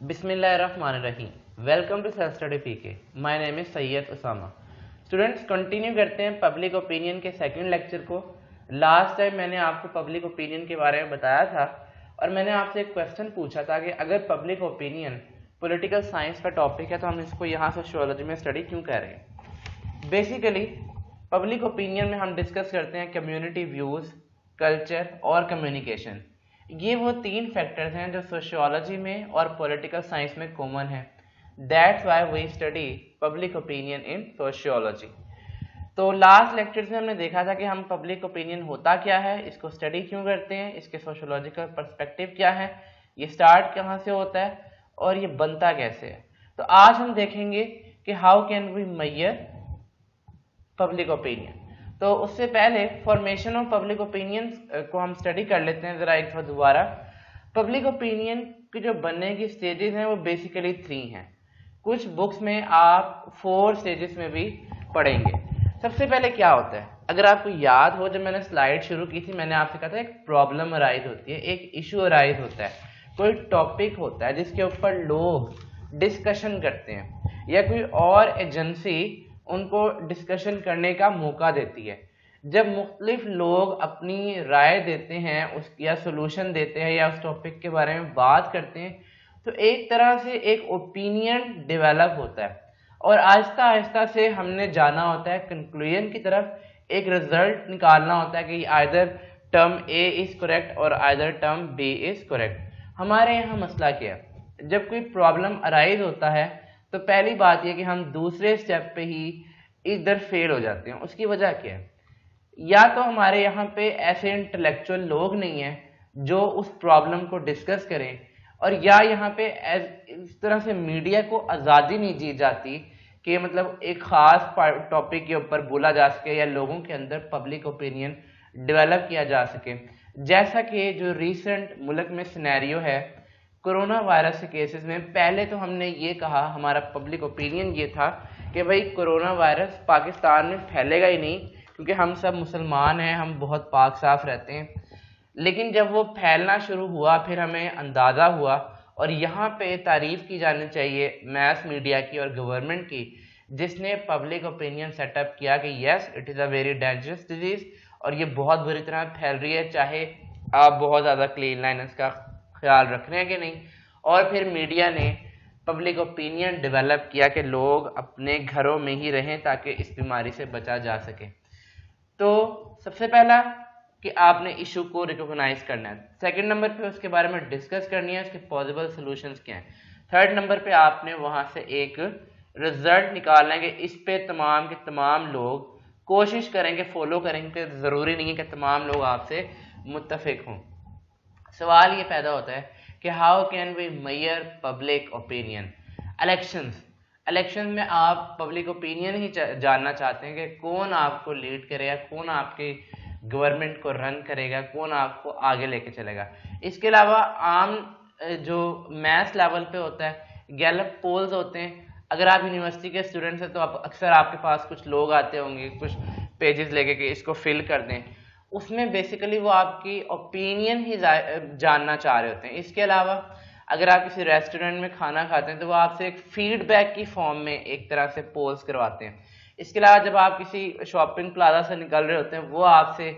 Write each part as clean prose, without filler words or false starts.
बिस्मिल्लाहिर्रहमानिर्रहीम। Welcome to self study PK. My name is Syed Usama. Students, continue करते हैं public opinion के सेकंड लेक्चर को। लास्ट टाइम मैंने आपको पब्लिक ओपिनियन के बारे में बताया था और मैंने आपसे एक क्वेश्चन पूछा था कि अगर पब्लिक ओपिनियन पॉलिटिकल साइंस का टॉपिक है तो हम इसको यहाँ सोशियोलॉजी में स्टडी क्यों कर रहे हैं। बेसिकली पब्लिक ओपिनियन में हम डिस्कस करते हैं कम्युनिटी व्यूज़, कल्चर और कम्युनिकेशन। ये वो तीन फैक्टर्स हैं जो सोशियोलॉजी में और पॉलिटिकल साइंस में कॉमन है। That's why we study public opinion in sociology. तो लास्ट लेक्चर में हमने देखा था कि हम पब्लिक ओपिनियन होता क्या है, इसको स्टडी क्यों करते हैं, इसके सोशियोलॉजिकल पर्सपेक्टिव क्या है, ये स्टार्ट कहाँ से होता है और ये बनता कैसे है। तो आज हम देखेंगे कि how can we measure public opinion. तो उससे पहले फॉर्मेशन ऑफ पब्लिक ओपिनियन को हम स्टडी कर लेते हैं जरा एक बार दोबारा। पब्लिक ओपिनियन की जो बनने की स्टेजेस हैं वो बेसिकली 3 हैं। कुछ बुक्स में आप 4 स्टेजेस में भी पढ़ेंगे। सबसे पहले क्या होता है, अगर आपको याद हो, जब मैंने स्लाइड शुरू की थी मैंने आपसे कहा था एक प्रॉब्लम अराइज होती है, एक इशू अराइज होता है, कोई टॉपिक होता है जिसके ऊपर लोग डिस्कशन करते हैं या कोई और एजेंसी उनको डिस्कशन करने का मौका देती है। जब मुख्तलिफ लोग अपनी राय देते हैं उस या सोल्यूशन देते हैं या उस टॉपिक के बारे में बात करते हैं तो एक तरह से एक ओपिनियन डेवलप होता है और आहिस्ता आहिस्ता से हमने जाना होता है कंक्लूजन की तरफ, एक रिजल्ट निकालना होता है कि either term A is correct और either term B is correct. हमारे यहाँ मसला क्या है, जब कोई प्रॉब्लम अराइज होता है तो पहली बात यह कि हम दूसरे स्टेप पे ही इधर फेल हो जाते हैं। उसकी वजह क्या है, या तो हमारे यहाँ पे ऐसे इंटेलेक्चुअल लोग नहीं हैं जो उस प्रॉब्लम को डिस्कस करें, और या यहाँ पे इस तरह से मीडिया को आज़ादी नहीं दी जाती कि मतलब एक ख़ास टॉपिक के ऊपर बोला जा सके या लोगों के अंदर पब्लिक ओपिनियन डेवलप किया जा सके। जैसा कि जो रिसेंट मुल्क में सिनेरियो है कोरोना वायरस के केसेस में, पहले तो हमने ये कहा, हमारा पब्लिक ओपिनियन ये था कि भाई कोरोना वायरस पाकिस्तान में फैलेगा ही नहीं क्योंकि हम सब मुसलमान हैं, हम बहुत पाक साफ रहते हैं। लेकिन जब वो फैलना शुरू हुआ फिर हमें अंदाज़ा हुआ, और यहाँ पे तारीफ़ की जानी चाहिए मैस मीडिया की और गवर्नमेंट की, जिसने पब्लिक ओपिनियन सेटअप किया कि yes it is a very dangerous disease और ये बहुत बुरी तरह फैल रही है, चाहे आप बहुत ज़्यादा क्लीन लाइनेंस का ख्याल रख रहे हैं कि नहीं। और फिर मीडिया ने पब्लिक ओपिनियन डेवलप किया कि लोग अपने घरों में ही रहें ताकि इस बीमारी से बचा जा सके। तो सबसे पहला कि आपने इशू को रिकॉग्नाइज करना है, सेकंड नंबर पे उसके बारे में डिस्कस करनी है, उसके पॉसिबल सॉल्यूशंस क्या हैं, थर्ड नंबर पे आपने वहां से एक रिजल्ट निकालना है कि इस पे तमाम के तमाम लोग कोशिश करेंगे, फॉलो करेंगे। ज़रूरी नहीं है कि तमाम लोग आपसे मुत्तफिक हों। सवाल ये पैदा होता है कि how can we measure public opinion. Election में आप पब्लिक ओपिनियन ही जानना चाहते हैं कि कौन आपको लीड करेगा, कौन आपकी गवर्नमेंट को रन करेगा, कौन आपको आगे लेके चलेगा। इसके अलावा आम जो मैथ्स लेवल पे होता है गैलप पोल्स होते हैं। अगर आप यूनिवर्सिटी के स्टूडेंट्स हैं तो आप अक्सर आपके पास कुछ लोग आते होंगे कुछ पेजेस लेके कि इसको फिल कर दें, उसमें बेसिकली वो आपकी ओपिनियन ही जानना चाह रहे होते हैं। इसके अलावा अगर आप किसी रेस्टोरेंट में खाना खाते हैं तो वो आपसे एक फीडबैक की फॉर्म में एक तरह से पोल्स करवाते हैं। इसके अलावा जब आप किसी शॉपिंग प्लाजा से निकल रहे होते हैं वो आपसे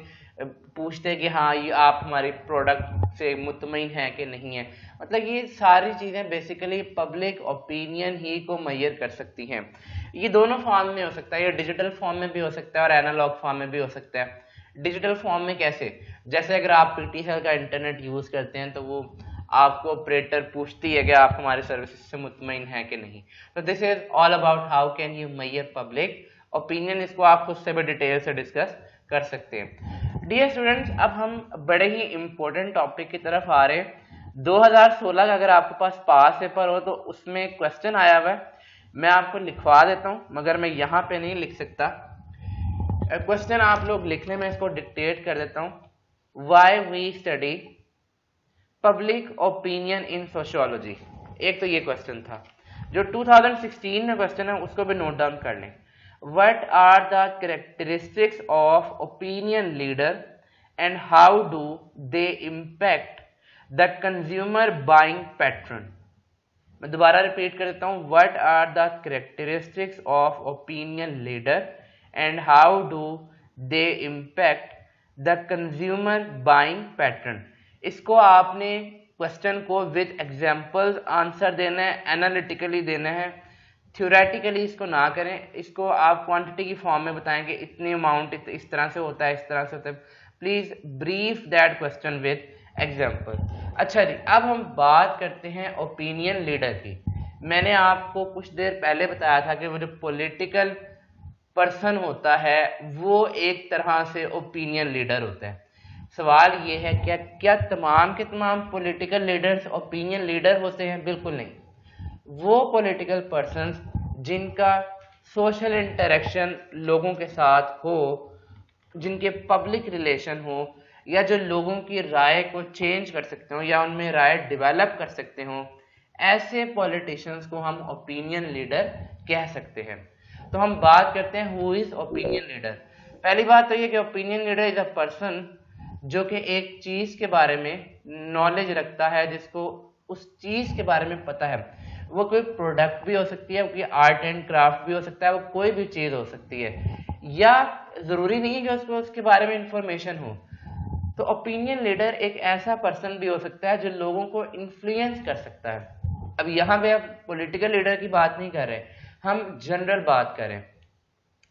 पूछते हैं कि हाँ ये आप हमारी प्रोडक्ट से मुतमईन हैं कि नहीं है। मतलब ये सारी चीज़ें बेसिकली पब्लिक ओपिनियन ही को मेजर कर सकती हैं। ये दोनों फॉर्म में हो सकता है, ये डिजिटल फॉर्म में भी हो सकता है और एनालॉग फॉर्म में भी हो सकता है। डिजिटल फॉर्म में कैसे, जैसे अगर आप पीटीएल का इंटरनेट यूज़ करते हैं तो वो आपको ऑपरेटर पूछती है कि आप हमारे सर्विसेज से मुतमईन हैं कि नहीं। तो this is all about how can you measure public opinion. इसको आप खुद से भी डिटेल से डिस्कस कर सकते हैं। डियर स्टूडेंट्स, अब हम बड़े ही इंपॉर्टेंट टॉपिक की तरफ आ रहे हैं। 2016 का अगर आपके पास पास पेपर हो तो उसमें क्वेश्चन आया हुआ है, मैं आपको लिखवा देता हूँ मगर मैं यहाँ पे नहीं लिख सकता। क्वेश्चन आप लोग लिख लें, मैं इसको डिक्टेट कर देता हूँ। Why we study public opinion in sociology. एक तो ये क्वेश्चन था। जो 2016 में क्वेश्चन है उसको भी नोट डाउन कर लें। What are the characteristics of opinion leader and how do they impact the consumer buying pattern. मैं दोबारा रिपीट कर देता हूँ, what are the characteristics of opinion leader and how do they impact the consumer buying pattern. इसको आपने question को with examples answer देना है, एनालिटिकली देना है, थ्योरेटिकली इसको ना करें। इसको आप क्वांटिटी की फॉर्म में बताएंगे, इतनी अमाउंट इस तरह से होता है, इस तरह से होता है। Please brief that question with example. अच्छा जी, अब हम बात करते हैं ओपिनियन लीडर की। मैंने आपको कुछ देर पहले बताया था कि वो जो पॉलिटिकल पर्सन होता है वो एक तरह से ओपिनियन लीडर होता है। सवाल ये है क्या क्या तमाम के तमाम पॉलिटिकल लीडर्स ओपिनियन लीडर होते हैं? बिल्कुल नहीं। वो पॉलिटिकल पर्सन्स जिनका सोशल इंटरेक्शन लोगों के साथ हो, जिनके पब्लिक रिलेशन हो, या जो लोगों की राय को चेंज कर सकते हो या उनमें राय डेवलप कर सकते हो, ऐसे पॉलिटिशियंस को हम ओपिनियन लीडर कह सकते हैं। तो हम बात करते हैं हु इज ओपिनियन लीडर। पहली बात तो ये कि opinion leader is a person जो कि एक चीज के बारे में नॉलेज रखता है, जिसको उस चीज के बारे में पता है। वो कोई प्रोडक्ट भी हो सकती है, कोई आर्ट एंड क्राफ्ट भी हो सकता है, वो कोई भी चीज हो सकती है, या जरूरी नहीं है कि उसको उसके बारे में इंफॉर्मेशन हो। तो ओपिनियन लीडर एक ऐसा पर्सन भी हो सकता है जो लोगों को इन्फ्लुएंस कर सकता है। अब यहाँ पे आप पॉलिटिकल लीडर की बात नहीं कर रहे, हम जनरल बात करें।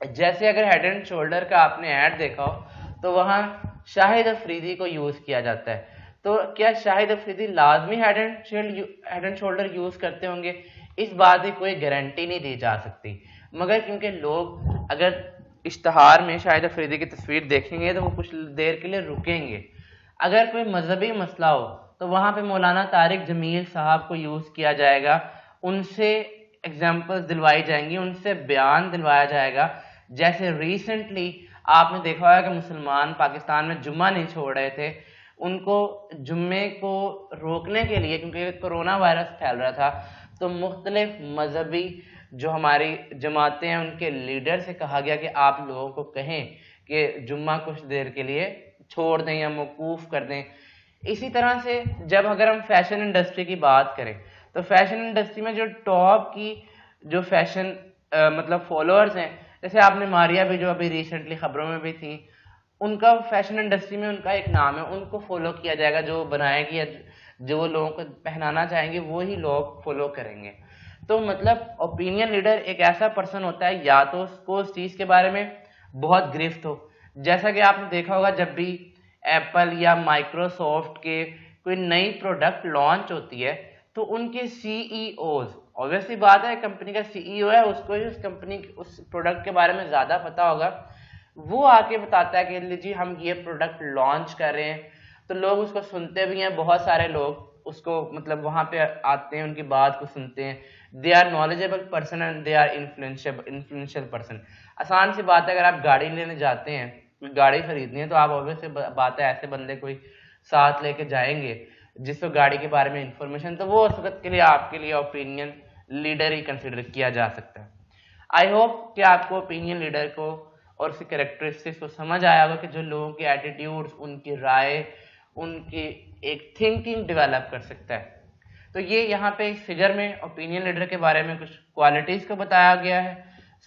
जैसे अगर हेड एंड शोल्डर का आपने ऐड देखा हो तो वहां शाहिद अफरीदी को यूज किया जाता है। तो क्या शाहिद अफरीदी लाजमी हेड एंड शोल्डर यूज करते होंगे? इस बात की कोई गारंटी नहीं दी जा सकती, मगर क्योंकि लोग अगर इश्तहार में शाहिद अफरीदी की तस्वीर देखेंगे तो वो कुछ देर के लिए रुकेंगे। अगर कोई मजहबी मसला हो तो वहां पे मौलाना तारिक जमील साहब को यूज किया जाएगा, उनसे एग्जाम्पल्स दिलवाई जाएंगी, उनसे बयान दिलवाया जाएगा। जैसे रिसेंटली आपने देखा होगा कि मुसलमान पाकिस्तान में जुम्मा नहीं छोड़ रहे थे, उनको जुम्मे को रोकने के लिए, क्योंकि कोरोना वायरस फैल रहा था, तो मुख्तलिफ मजहबी जो हमारी जमातें हैं उनके लीडर से कहा गया कि आप लोगों को कहें कि जुम्मा कुछ देर के लिए छोड़ दें या मौकूफ कर दें। इसी तरह से जब अगर हम फैशन इंडस्ट्री की बात करें तो फैशन इंडस्ट्री में जो टॉप की जो फैशन मतलब फॉलोअर्स हैं, जैसे आपने मारिया भी जो अभी रिसेंटली खबरों में भी थी, उनका फैशन इंडस्ट्री में उनका एक नाम है, उनको फॉलो किया जाएगा। जो बनाएगी या जो लोगों को पहनाना चाहेंगे वो ही लोग फॉलो करेंगे। तो मतलब ओपिनियन लीडर एक ऐसा पर्सन होता है या तो उसको उस चीज के बारे में बहुत गिरफ्त हो, जैसा कि आपने देखा होगा जब भी एप्पल या माइक्रोसॉफ्ट के कोई नई प्रोडक्ट लॉन्च होती है तो उनके सीईओज, ऑब्वियसली बात है कंपनी का सीईओ है, उसको ही उस कंपनी उस प्रोडक्ट के बारे में ज्यादा पता होगा, वो आके बताता है कि जी हम ये प्रोडक्ट लॉन्च कर रहे हैं। तो लोग उसको सुनते भी हैं, बहुत सारे लोग उसको मतलब वहां पे आते हैं, उनकी बात को सुनते हैं। They are knowledgeable person and they are influential person. आसान सी बात है, अगर आप गाड़ी लेने जाते हैं, कोई गाड़ी खरीदनी है, तो आप ऑब्वियसली बात है ऐसे बंदे कोई साथ लेके जाएंगे जिसको गाड़ी के बारे में इंफॉर्मेशन, तो वो उस वक्त के लिए आपके लिए ओपिनियन लीडर ही कंसिडर किया जा सकता है। आई होप कि आपको ओपिनियन लीडर को और उसकी कैरेक्टरिस्टिक्स को समझ आया होगा कि जो लोगों के एटीट्यूड्स, उनकी राय, उनकी एक थिंकिंग डेवलप कर सकता है। तो ये यहाँ पे इस फिगर में ओपिनियन लीडर के बारे में कुछ क्वालिटीज को बताया गया है,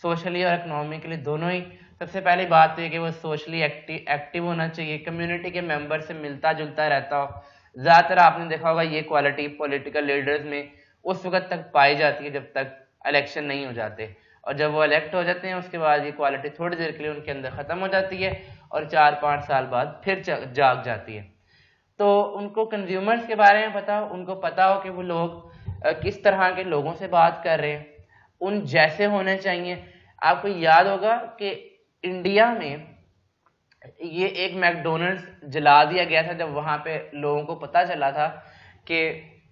सोशली और इकोनॉमिकली दोनों ही। सबसे पहली बात तो ये कि वो सोशली एक्टिव होना चाहिए, कम्युनिटी के मेंबर से मिलता जुलता रहता हो। ज्यादातर आपने देखा होगा ये क्वालिटी पॉलिटिकल लीडर्स में उस वक्त तक पाई जाती है जब तक इलेक्शन नहीं हो जाते, और जब वो इलेक्ट हो जाते हैं उसके बाद ये क्वालिटी थोड़ी देर के लिए उनके अंदर खत्म हो जाती है और 4-5 साल बाद फिर जाग जाती है। तो उनको कंज्यूमर्स के बारे में पता हो, उनको पता हो कि वो लोग किस तरह के लोगों से बात कर रहे हैं, उन जैसे होने चाहिए। आपको याद होगा कि इंडिया में ये एक मैकडोनल्ड्स जला दिया गया था जब वहां पे लोगों को पता चला था कि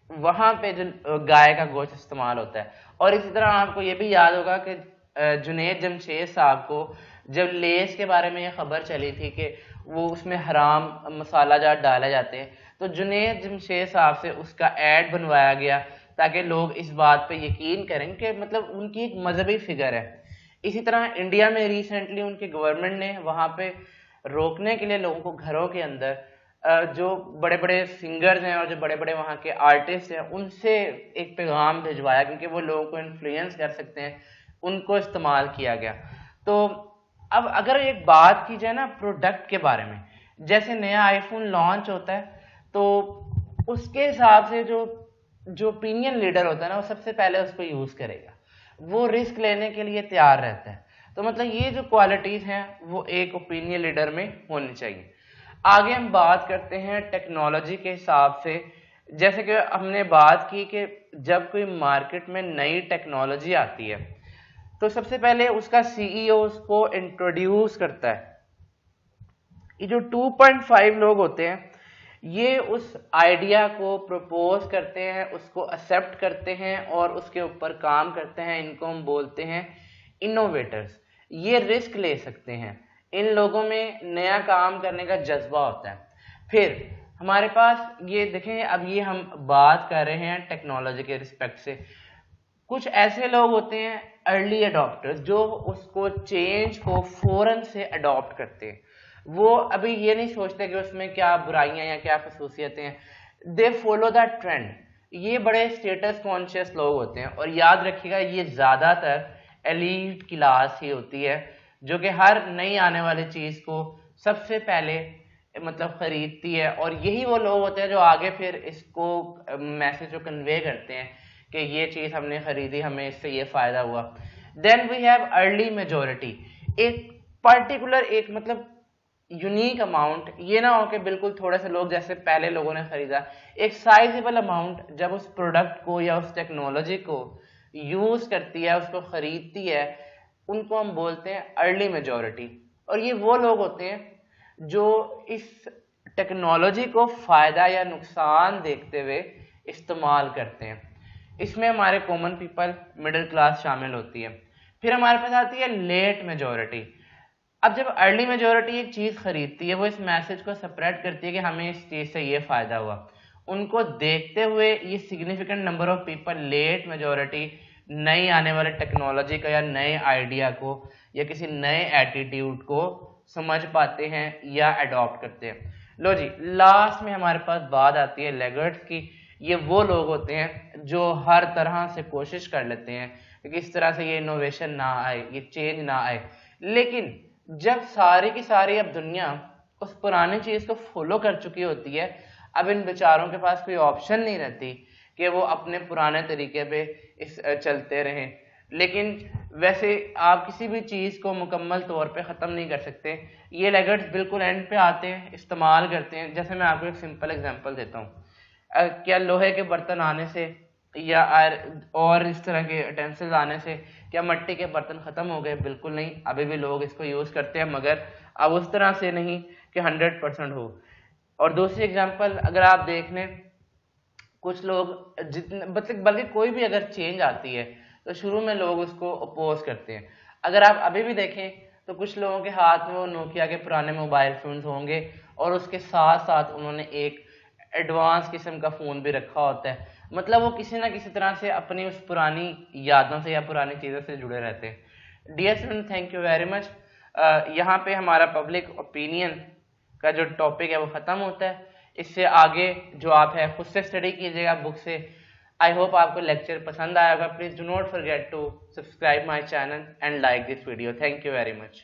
वहां पे जो गाय का गोश्त इस्तेमाल होता है। और इसी तरह आपको ये भी याद होगा कि जुनैद जमशेद साहब को जब लेस के बारे में ये खबर चली थी कि वो उसमें हराम मसाला जात डाले जाते हैं, तो जुनैद जमशेद साहब से उसका ऐड बनवाया गया ताकि लोग इस बात पे यकीन करें कि मतलब उनकी एक मजहबी फिगर है। इसी तरह इंडिया में रिसेंटली उनकी गवर्नमेंट ने वहां पे रोकने के लिए लोगों को घरों के अंदर जो बड़े बड़े सिंगर्स हैं और जो बड़े बड़े वहाँ के आर्टिस्ट हैं उनसे एक पैगाम भिजवाया, क्योंकि वो लोगों को इन्फ्लुएंस कर सकते हैं, उनको इस्तेमाल किया गया। तो अब अगर एक बात की जाए ना प्रोडक्ट के बारे में, जैसे नया आईफोन लॉन्च होता है तो उसके हिसाब से जो जो ओपिनियन लीडर होता है ना वो सबसे पहले उसको यूज करेगा, वो रिस्क लेने के लिए तैयार रहता है। तो मतलब ये जो क्वालिटीज हैं वो एक ओपिनियन लीडर में होनी चाहिए। आगे हम बात करते हैं टेक्नोलॉजी के हिसाब से। जैसे कि हमने बात की कि जब कोई मार्केट में नई टेक्नोलॉजी आती है तो सबसे पहले उसका सीईओ उसको इंट्रोड्यूस करता है। ये जो 2.5 लोग होते हैं ये उस आइडिया को प्रपोज करते हैं, उसको एक्सेप्ट करते हैं और उसके ऊपर काम करते हैं। इनको हम बोलते हैं इनोवेटर्स। ये रिस्क ले सकते हैं, इन लोगों में नया काम करने का जज्बा होता है। फिर हमारे पास ये देखें, अब ये हम बात कर रहे हैं टेक्नोलॉजी के रिस्पेक्ट से। कुछ ऐसे लोग होते हैं अर्ली अडॉप्टर्स जो उसको चेंज को फौरन से अडॉप्ट करते हैं। वो अभी ये नहीं सोचते कि उसमें क्या बुराइयां या क्या खसूसियतें हैं, दे फॉलो द ट्रेंड। ये बड़े स्टेटस कॉन्शियस लोग होते हैं और याद रखिएगा ये ज्यादातर एलीट क्लास ही होती है जो कि हर नई आने वाली चीज को सबसे पहले मतलब खरीदती है, और यही वो लोग होते हैं जो आगे फिर इसको मैसेज को कन्वे करते हैं कि ये चीज हमने खरीदी, हमें इससे ये फायदा हुआ। Then we have early majority. एक पर्टिकुलर एक मतलब यूनिक अमाउंट, ये ना हो कि बिल्कुल थोड़े से लोग जैसे पहले लोगों ने खरीदा, एक साइजेबल अमाउंट जब उस प्रोडक्ट को या उस टेक्नोलॉजी को यूज करती है, उसको खरीदती है, उनको हम बोलते हैं अर्ली मेजोरिटी। और ये वो लोग होते हैं जो इस टेक्नोलॉजी को फायदा या नुकसान देखते हुए इस्तेमाल करते हैं। इसमें हमारे कॉमन पीपल, मिडिल क्लास शामिल होती है। फिर हमारे पास आती है लेट मेजोरिटी। अब जब अर्ली मेजोरिटी एक चीज खरीदती है वो इस मैसेज को स्प्रेड करती है कि हमें इस चीज से ये फायदा हुआ। उनको देखते हुए ये significant number of people late majority नई आने वाले टेक्नोलॉजी का या नए आइडिया को या किसी नए एटीट्यूड को समझ पाते हैं या अडॉप्ट करते हैं। लो जी, लास्ट में हमारे पास बात आती है लैगर्ड्स की। ये वो लोग होते हैं जो हर तरह से कोशिश कर लेते हैं कि किस तरह से ये इनोवेशन ना आए, ये चेंज ना आए, लेकिन जब सारी की सारी अब दुनिया उस पुरानी चीज को फॉलो कर चुकी होती है, अब इन बेचारों के पास कोई ऑप्शन नहीं रहती कि वो अपने पुराने तरीके पे इस चलते रहें। लेकिन वैसे आप किसी भी चीज को मुकम्मल तौर पे खत्म नहीं कर सकते। ये लैगर्ड्स बिल्कुल एंड पे आते हैं, इस्तेमाल करते हैं। जैसे मैं आपको एक सिंपल एग्जांपल देता हूँ, क्या लोहे के बर्तन आने से या और इस तरह के यूटेंसिल्स आने से क्या मिट्टी के बर्तन खत्म हो गए? बिल्कुल नहीं, अभी भी लोग इसको यूज करते हैं, मगर अब उस तरह से नहीं कि 100% हो। और दूसरी एग्जांपल अगर आप देख लें, कुछ लोग जितने बल्कि कोई भी अगर चेंज आती है तो शुरू में लोग उसको अपोज करते हैं। अगर आप अभी भी देखें तो कुछ लोगों के हाथ में वो नोकिया के पुराने मोबाइल फोन्स होंगे और उसके साथ साथ उन्होंने एक एडवांस किस्म का फोन भी रखा होता है। मतलब वो किसी ना किसी तरह से अपनी उस पुरानी यादों से या पुरानी चीज़ों से जुड़े रहते हैं। Dear student, thank you very much. यहाँ पे हमारा पब्लिक ओपिनियन का जो टॉपिक है वो ख़त्म होता है। इससे आगे जो आप है खुद से स्टडी कीजिएगा बुक से। आई होप आपको लेक्चर पसंद आया होगा। Please do not forget to subscribe my channel and like this video. Thank you very much.